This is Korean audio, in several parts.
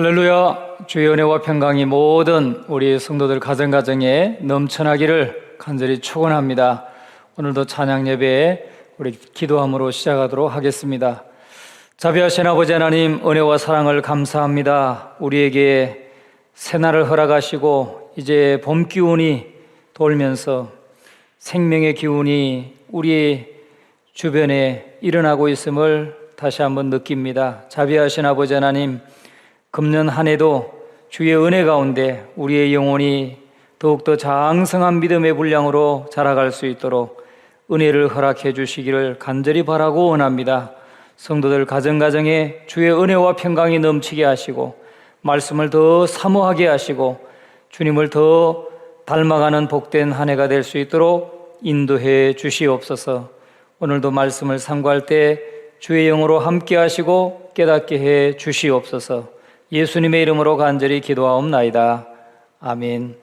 할렐루야. 주의 은혜와 평강이 모든 우리 성도들 가정가정에 넘쳐나기를 간절히 축원합니다. 오늘도 찬양 예배에 우리 기도함으로 시작하도록 하겠습니다. 자비하신 아버지 하나님, 은혜와 사랑을 감사합니다. 우리에게 새날을 허락하시고 이제 봄 기운이 돌면서 생명의 기운이 우리 주변에 일어나고 있음을 다시 한번 느낍니다. 자비하신 아버지 하나님, 금년 한 해도 주의 은혜 가운데 우리의 영혼이 더욱더 장성한 믿음의 분량으로 자라갈 수 있도록 은혜를 허락해 주시기를 간절히 바라고 원합니다. 성도들 가정가정에 주의 은혜와 평강이 넘치게 하시고 말씀을 더 사모하게 하시고 주님을 더 닮아가는 복된 한 해가 될 수 있도록 인도해 주시옵소서. 오늘도 말씀을 상고할 때 주의 영으로 함께 하시고 깨닫게 해 주시옵소서. 예수님의 이름으로 간절히 기도하옵나이다. 아멘.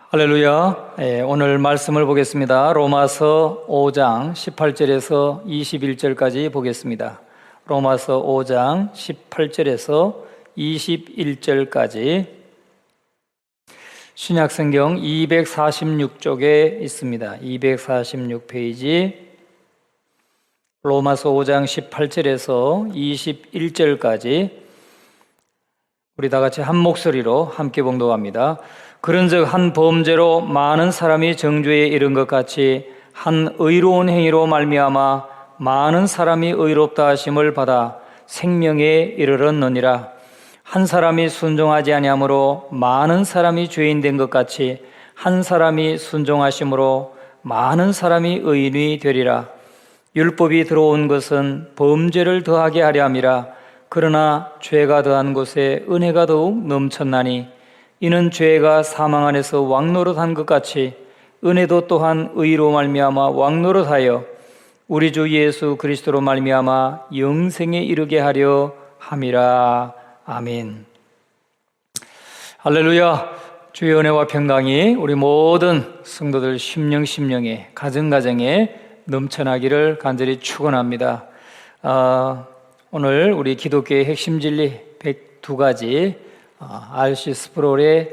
할렐루야. 오늘 말씀을 보겠습니다. 로마서 5장 18절에서 21절까지 보겠습니다. 로마서 5장 18절에서 21절까지 신약성경 246쪽에 있습니다. 246페이지 로마서 5장 18절에서 21절까지 우리 다 같이 한 목소리로 함께 봉독합니다. 그런즉 한 범죄로 많은 사람이 정죄에 이른 것 같이 한 의로운 행위로 말미암아 많은 사람이 의롭다 하심을 받아 생명에 이르렀느니라. 한 사람이 순종하지 아니하므로 많은 사람이 죄인 된 것 같이 한 사람이 순종하심으로 많은 사람이 의인이 되리라. 율법이 들어온 것은 범죄를 더하게 하려 함이라. 그러나 죄가 더한 곳에 은혜가 더욱 넘쳤나니 이는 죄가 사망 안에서 왕노릇한 것 같이 은혜도 또한 의로 말미암아 왕노릇하여 우리 주 예수 그리스도로 말미암아 영생에 이르게 하려 함이라. 아멘. 할렐루야. 주의 은혜와 평강이 우리 모든 성도들 심령에 가정가정에 넘쳐나기를 간절히 축원합니다. 오늘 우리 기독교의 핵심 진리 102가지 R.C. 스프롤의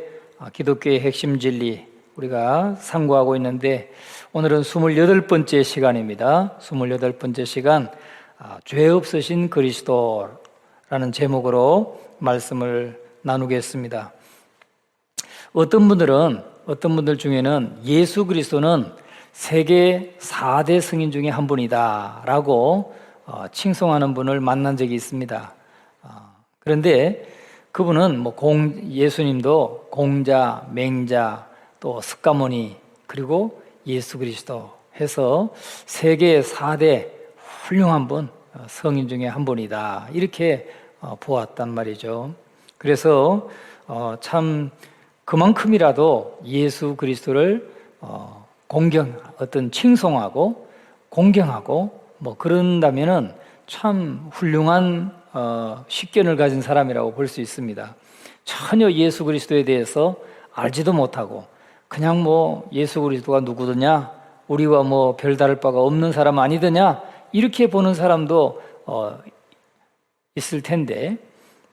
기독교의 핵심 진리 우리가 상고하고 있는데 오늘은 28번째 시간입니다. 28번째 시간 죄 없으신 그리스도라는 제목으로 말씀을 나누겠습니다. 어떤 분들 중에는 예수 그리스도는 세계 4대 성인 중에 한 분이다 라고 칭송하는 분을 만난 적이 있습니다. 그런데 그분은 예수님도 공자, 맹자, 또 스가모니 그리고 예수 그리스도 해서 세계 4대 훌륭한 분, 성인 중에 한 분이다 이렇게 보았단 말이죠. 그래서 참 그만큼이라도 예수 그리스도를 칭송하고 공경하고 그런다면은 참 훌륭한 식견을 가진 사람이라고 볼 수 있습니다. 전혀 예수 그리스도에 대해서 알지도 못하고 그냥 예수 그리스도가 누구더냐, 우리와 별다를 바가 없는 사람 아니더냐 이렇게 보는 사람도 있을 텐데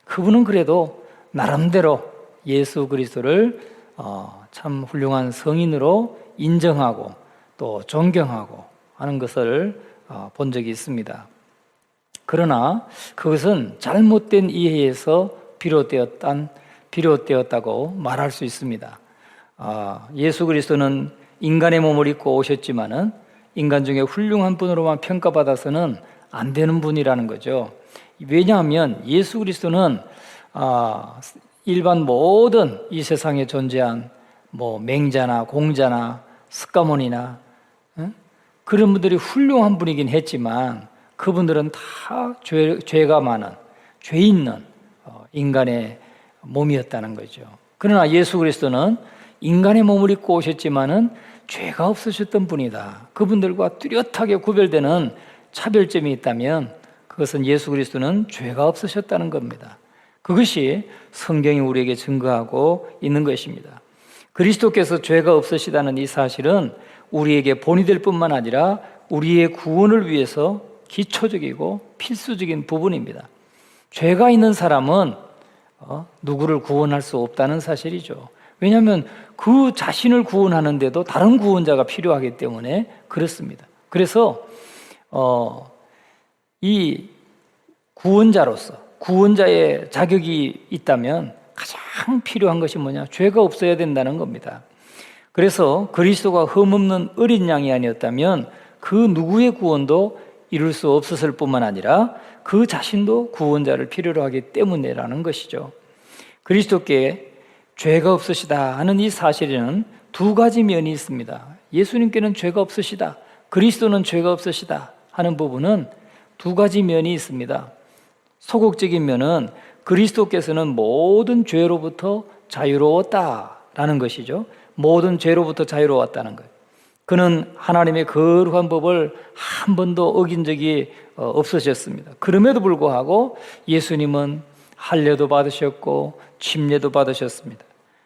그분은 그래도 나름대로 예수 그리스도를 참 훌륭한 성인으로 인정하고 또 존경하고 하는 것을 본 적이 있습니다. 그러나 그것은 잘못된 이해에서 비롯되었다고 말할 수 있습니다. 예수 그리스도는 인간의 몸을 입고 오셨지만은 인간 중에 훌륭한 분으로만 평가받아서는 안 되는 분이라는 거죠. 왜냐하면 예수 그리스도는 일반 모든 이 세상에 존재한 맹자나 공자나 스가모니나 그런 분들이 훌륭한 분이긴 했지만 그분들은 다 죄가 많은 죄 있는 인간의 몸이었다는 거죠. 그러나 예수 그리스도는 인간의 몸을 입고 오셨지만은 죄가 없으셨던 분이다. 그분들과 뚜렷하게 구별되는 차별점이 있다면 그것은 예수 그리스도는 죄가 없으셨다는 겁니다. 그것이 성경이 우리에게 증거하고 있는 것입니다. 그리스도께서 죄가 없으시다는 이 사실은 우리에게 본이 될 뿐만 아니라 우리의 구원을 위해서 기초적이고 필수적인 부분입니다. 죄가 있는 사람은 누구를 구원할 수 없다는 사실이죠. 왜냐하면 그 자신을 구원하는데도 다른 구원자가 필요하기 때문에 그렇습니다. 그래서 이 구원자로서 구원자의 자격이 있다면 가장 필요한 것이 뭐냐? 죄가 없어야 된다는 겁니다. 그래서 그리스도가 흠없는 어린 양이 아니었다면 그 누구의 구원도 이룰 수 없었을 뿐만 아니라 그 자신도 구원자를 필요로 하기 때문이라는 것이죠. 그리스도께 죄가 없으시다 하는 이 사실에는 두 가지 면이 있습니다. 예수님께는 죄가 없으시다, 그리스도는 죄가 없으시다 하는 부분은 두 가지 면이 있습니다. 소극적인 면은 그리스도께서는 모든 죄로부터 자유로웠다라는 것이죠. 모든 죄로부터 자유로웠다는 것. 그는 하나님의 거룩한 법을 한 번도 어긴 적이 없으셨습니다. 그럼에도 불구하고 예수님은 할례도 받으셨고 침례도 받으셨습니다.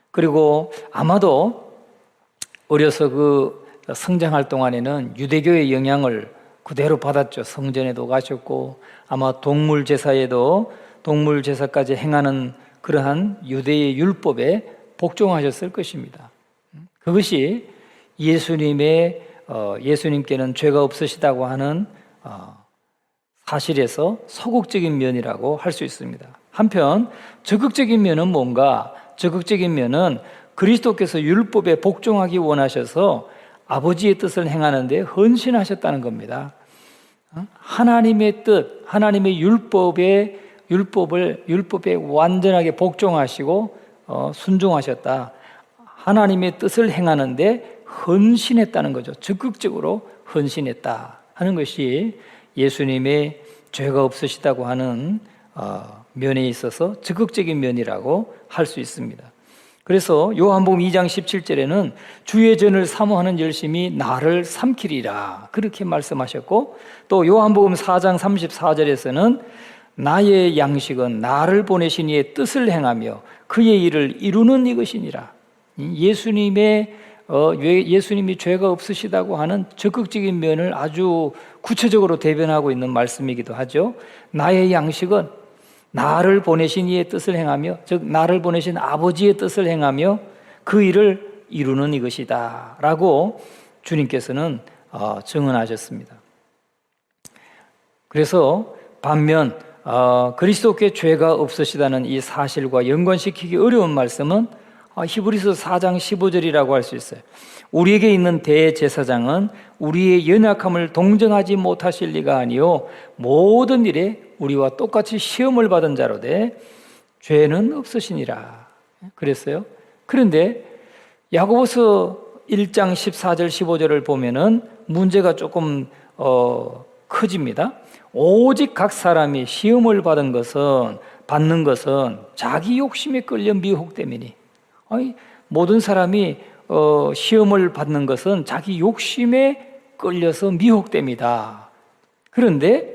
그리고 아마도 어려서 그 성장할 동안에는 유대교의 영향을 그대로 받았죠. 성전에도 가셨고 아마 동물 제사에도 동물 제사까지 행하는 그러한 유대의 율법에 복종하셨을 것입니다. 그것이 예수님께는 죄가 없으시다고 하는 사실에서 소극적인 면이라고 할 수 있습니다. 한편 적극적인 면은 뭔가? 적극적인 면은 그리스도께서 율법에 복종하기 원하셔서 아버지의 뜻을 행하는 데 헌신하셨다는 겁니다. 하나님의 뜻, 하나님의 율법에 완전하게 복종하시고 순종하셨다. 하나님의 뜻을 행하는 데 헌신했다는 거죠. 적극적으로 헌신했다 하는 것이 예수님의 죄가 없으시다고 하는 면에 있어서 적극적인 면이라고 할 수 있습니다. 그래서 요한복음 2장 17절에는 주의 전을 사모하는 열심이 나를 삼키리라 그렇게 말씀하셨고, 또 요한복음 4장 34절에서는 나의 양식은 나를 보내신 이의 뜻을 행하며 그의 일을 이루는 이것이니라. 예수님이 죄가 없으시다고 하는 적극적인 면을 아주 구체적으로 대변하고 있는 말씀이기도 하죠. 나의 양식은 나를 보내신 이의 뜻을 행하며, 즉 나를 보내신 아버지의 뜻을 행하며 그 일을 이루는 이것이다 라고 주님께서는 증언하셨습니다. 그래서 반면 그리스도께 죄가 없으시다는 이 사실과 연관시키기 어려운 말씀은 히브리서 4장 15절이라고 할 수 있어요. 우리에게 있는 대제사장은 우리의 연약함을 동정하지 못하실 리가 아니요 모든 일에 우리와 똑같이 시험을 받은 자로되 죄는 없으시니라 그랬어요. 그런데 야고보서 1장 14절 15절을 보면은 문제가 조금 커집니다. 오직 각 사람이 시험을 받는 것은 자기 욕심에 끌려 미혹됨이니. 모든 사람이 시험을 받는 것은 자기 욕심에 끌려서 미혹됩니다. 그런데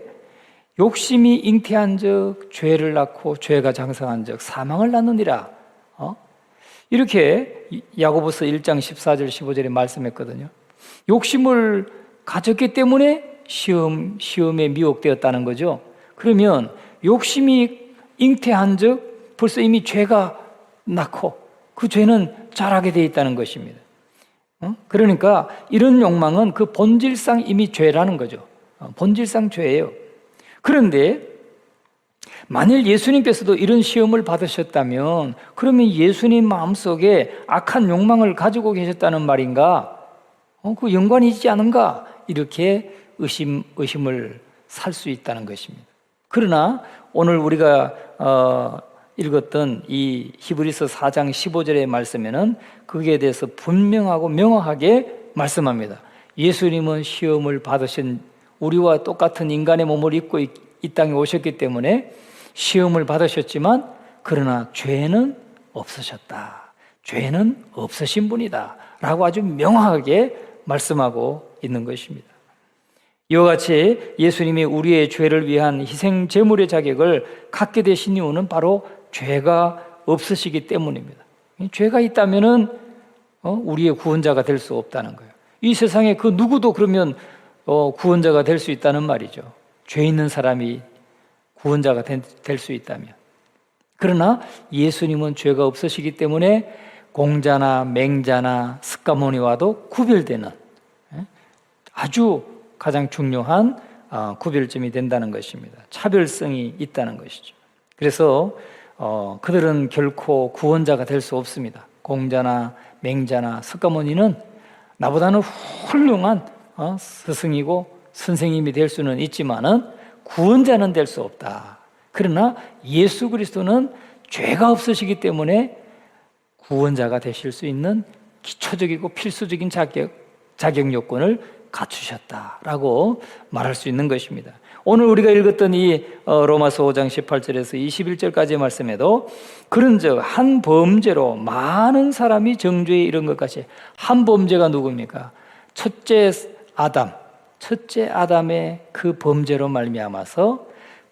욕심이 잉태한 적 죄를 낳고 죄가 장성한 적 사망을 낳느니라. 이렇게 야고보서 1장 14절 15절에 말씀했거든요. 욕심을 가졌기 때문에 시험에 미혹되었다는 거죠. 그러면 욕심이 잉태한 적 벌써 이미 죄가 낳고 그 죄는 자라게 되어 있다는 것입니다. 그러니까 이런 욕망은 그 본질상 이미 죄라는 거죠. 본질상 죄예요. 그런데 만일 예수님께서도 이런 시험을 받으셨다면 그러면 예수님 마음속에 악한 욕망을 가지고 계셨다는 말인가? 그 연관이 있지 않은가? 이렇게 의심을 살 수 있다는 것입니다. 그러나 오늘 우리가 읽었던 이 히브리서 4장 15절의 말씀에는 거기에 대해서 분명하고 명확하게 말씀합니다. 예수님은 시험을 받으신 우리와 똑같은 인간의 몸을 입고 이 땅에 오셨기 때문에 시험을 받으셨지만 그러나 죄는 없으셨다. 죄는 없으신 분이다 라고 아주 명확하게 말씀하고 있는 것입니다. 이와 같이 예수님이 우리의 죄를 위한 희생 제물의 자격을 갖게 되신 이유는 바로 죄가 없으시기 때문입니다. 죄가 있다면은 우리의 구원자가 될 수 없다는 거예요. 이 세상에 그 누구도 그러면 구원자가 될 수 있다는 말이죠. 죄 있는 사람이 구원자가 될 수 있다면. 그러나 예수님은 죄가 없으시기 때문에 공자나 맹자나 스가모니와도 구별되는 아주 가장 중요한 구별점이 된다는 것입니다. 차별성이 있다는 것이죠. 그래서 그들은 결코 구원자가 될 수 없습니다. 공자나 맹자나 스가모니는 나보다는 훌륭한 스승이고 선생님이 될 수는 있지만은 구원자는 될 수 없다. 그러나 예수 그리스도는 죄가 없으시기 때문에 구원자가 되실 수 있는 기초적이고 필수적인 자격 요건을 갖추셨다라고 말할 수 있는 것입니다. 오늘 우리가 읽었던 이 로마서 5장 18절에서 21절까지의 말씀에도 그런즉 한 범죄로 많은 사람이 정죄에 이른 것 같이, 한 범죄가 누굽니까? 첫째 아담의 그 범죄로 말미암아서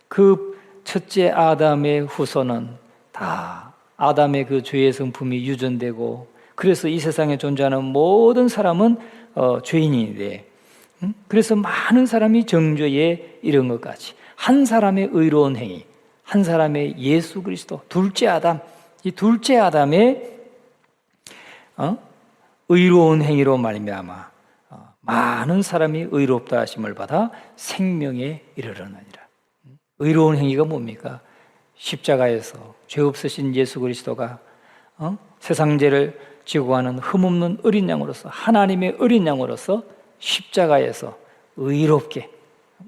그 첫째 아담의 후손은 다 아담의 그 죄의 성품이 유전되고, 그래서 이 세상에 존재하는 모든 사람은 죄인인데, 그래서 많은 사람이 정죄에 이른 것 같이 한 사람의 의로운 행위, 한 사람의 예수 그리스도 둘째 아담, 이 둘째 아담의 의로운 행위로 말미암아 많은 사람이 의롭다 하심을 받아 생명에 이르러느니라. 의로운 행위가 뭡니까? 십자가에서 죄 없으신 예수 그리스도가 세상 죄를 지고 가는 흠없는 어린 양으로서, 하나님의 어린 양으로서 십자가에서 의롭게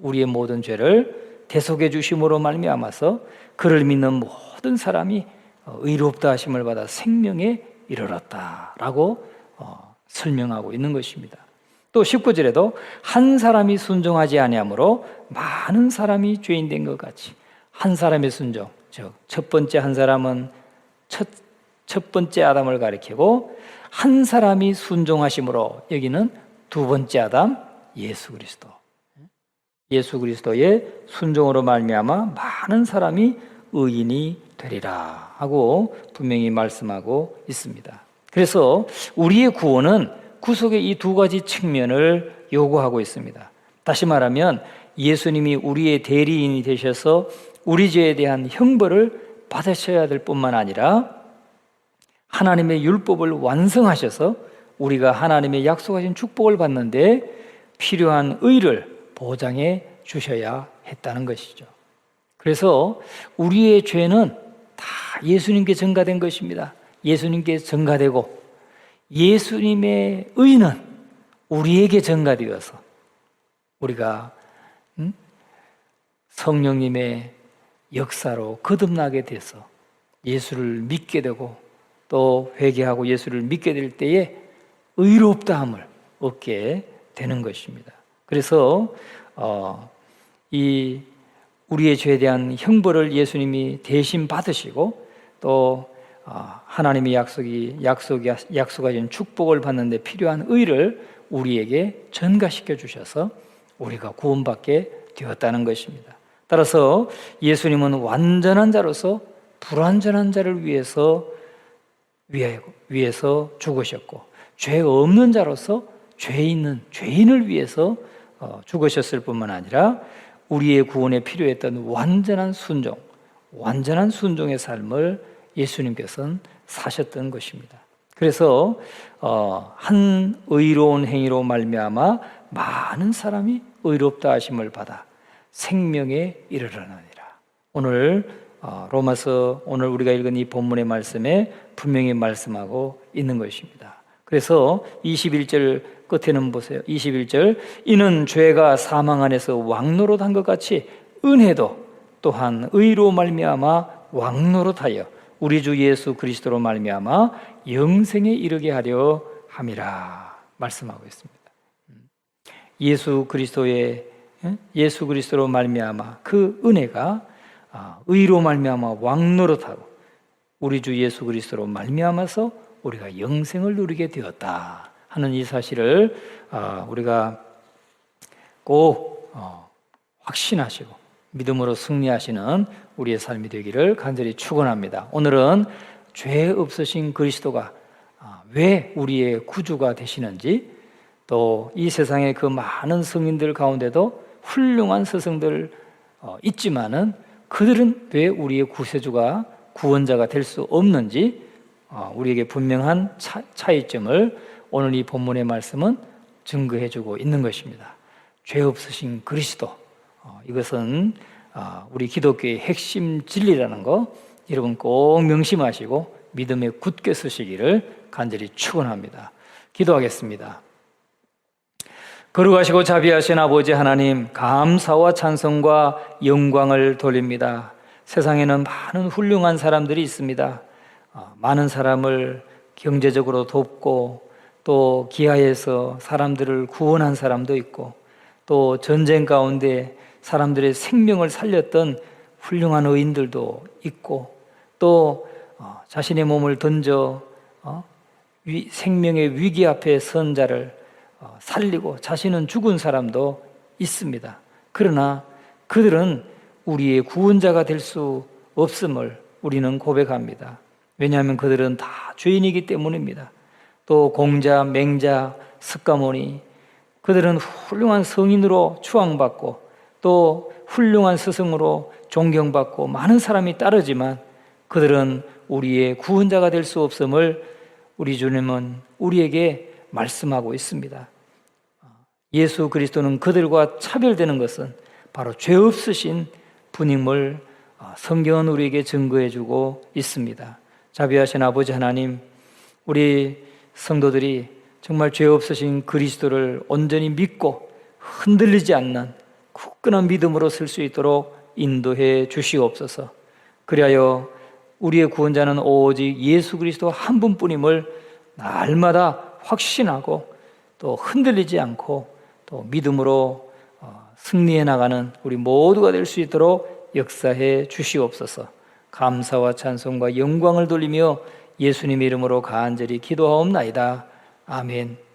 우리의 모든 죄를 대속해 주심으로 말미암아서 그를 믿는 모든 사람이 의롭다 하심을 받아 생명에 이르렀다라고 설명하고 있는 것입니다. 또 19절에도 한 사람이 순종하지 아니하므로 많은 사람이 죄인 된 것 같이, 한 사람의 순종, 즉 첫 번째 한 사람은 첫 번째 아담을 가리키고, 한 사람이 순종하심으로 여기는 두 번째 아담 예수 그리스도, 예수 그리스도의 순종으로 말미암아 많은 사람이 의인이 되리라 하고 분명히 말씀하고 있습니다. 그래서 우리의 구원은 구속의 이 두 가지 측면을 요구하고 있습니다. 다시 말하면 예수님이 우리의 대리인이 되셔서 우리 죄에 대한 형벌을 받으셔야 될 뿐만 아니라 하나님의 율법을 완성하셔서 우리가 하나님의 약속하신 축복을 받는데 필요한 의를 보장해 주셔야 했다는 것이죠. 그래서 우리의 죄는 다 예수님께 전가된 것입니다. 예수님께 전가되고 예수님의 의는 우리에게 전가되어서 우리가 성령님의 역사로 거듭나게 돼서 예수를 믿게 되고 또 회개하고 예수를 믿게 될 때에 의롭다함을 얻게 되는 것입니다. 그래서 이 우리의 죄에 대한 형벌을 예수님이 대신 받으시고 또 하나님의 약속하신 축복을 받는 데 필요한 의를 우리에게 전가시켜 주셔서 우리가 구원받게 되었다는 것입니다. 따라서 예수님은 완전한 자로서 불완전한 자를 위해서 죽으셨고, 죄 없는 자로서 죄 있는 죄인을 위해서 죽으셨을 뿐만 아니라 우리의 구원에 필요했던 완전한 순종의 삶을 예수님께서는 사셨던 것입니다. 그래서 한 의로운 행위로 말미암아 많은 사람이 의롭다 하심을 받아 생명에 이르러느니라. 오늘 로마서 오늘 우리가 읽은 이 본문의 말씀에 분명히 말씀하고 있는 것입니다. 그래서 21절 끝에는 보세요. 21절, 이는 죄가 사망 안에서 왕노릇한 것 같이 은혜도 또한 의로 말미암아 왕노릇하여 우리 주 예수 그리스도로 말미암아 영생에 이르게 하려 함이라 말씀하고 있습니다. 예수 그리스도로 말미암아 그 은혜가 의로 말미암아 왕노릇하고 우리 주 예수 그리스도로 말미암아서 우리가 영생을 누리게 되었다 하는 이 사실을 우리가 꼭 확신하시고 믿음으로 승리하시는 우리의 삶이 되기를 간절히 축원합니다. 오늘은 죄 없으신 그리스도가 왜 우리의 구주가 되시는지, 또 이 세상의 그 많은 성인들 가운데도 훌륭한 스승들 있지만은 그들은 왜 우리의 구세주가 구원자가 될 수 없는지 우리에게 분명한 차이점을 오늘 이 본문의 말씀은 증거해주고 있는 것입니다. 죄 없으신 그리스도, 이것은 우리 기독교의 핵심 진리라는 거 여러분 꼭 명심하시고 믿음에 굳게 서시기를 간절히 축원합니다. 기도하겠습니다. 거룩하시고 자비하신 아버지 하나님, 감사와 찬송과 영광을 돌립니다. 세상에는 많은 훌륭한 사람들이 있습니다. 많은 사람을 경제적으로 돕고 또 기하에서 사람들을 구원한 사람도 있고 또 전쟁 가운데 사람들의 생명을 살렸던 훌륭한 의인들도 있고 또 자신의 몸을 던져 생명의 위기 앞에 선 자를 살리고 자신은 죽은 사람도 있습니다. 그러나 그들은 우리의 구원자가 될 수 없음을 우리는 고백합니다. 왜냐하면 그들은 다 죄인이기 때문입니다. 또 공자, 맹자, 석가모니, 그들은 훌륭한 성인으로 추앙받고 또 훌륭한 스승으로 존경받고 많은 사람이 따르지만 그들은 우리의 구원자가 될 수 없음을 우리 주님은 우리에게 말씀하고 있습니다. 예수 그리스도는 그들과 차별되는 것은 바로 죄 없으신 분임을 성경은 우리에게 증거해주고 있습니다. 자비하신 아버지 하나님, 우리 성도들이 정말 죄 없으신 그리스도를 온전히 믿고 흔들리지 않는 굳건한 믿음으로 설 수 있도록 인도해 주시옵소서. 그리하여 우리의 구원자는 오직 예수 그리스도 한 분뿐임을 날마다 확신하고 또 흔들리지 않고 또 믿음으로 승리해 나가는 우리 모두가 될 수 있도록 역사해 주시옵소서. 감사와 찬송과 영광을 돌리며 예수님의 이름으로 간절히 기도하옵나이다. 아멘.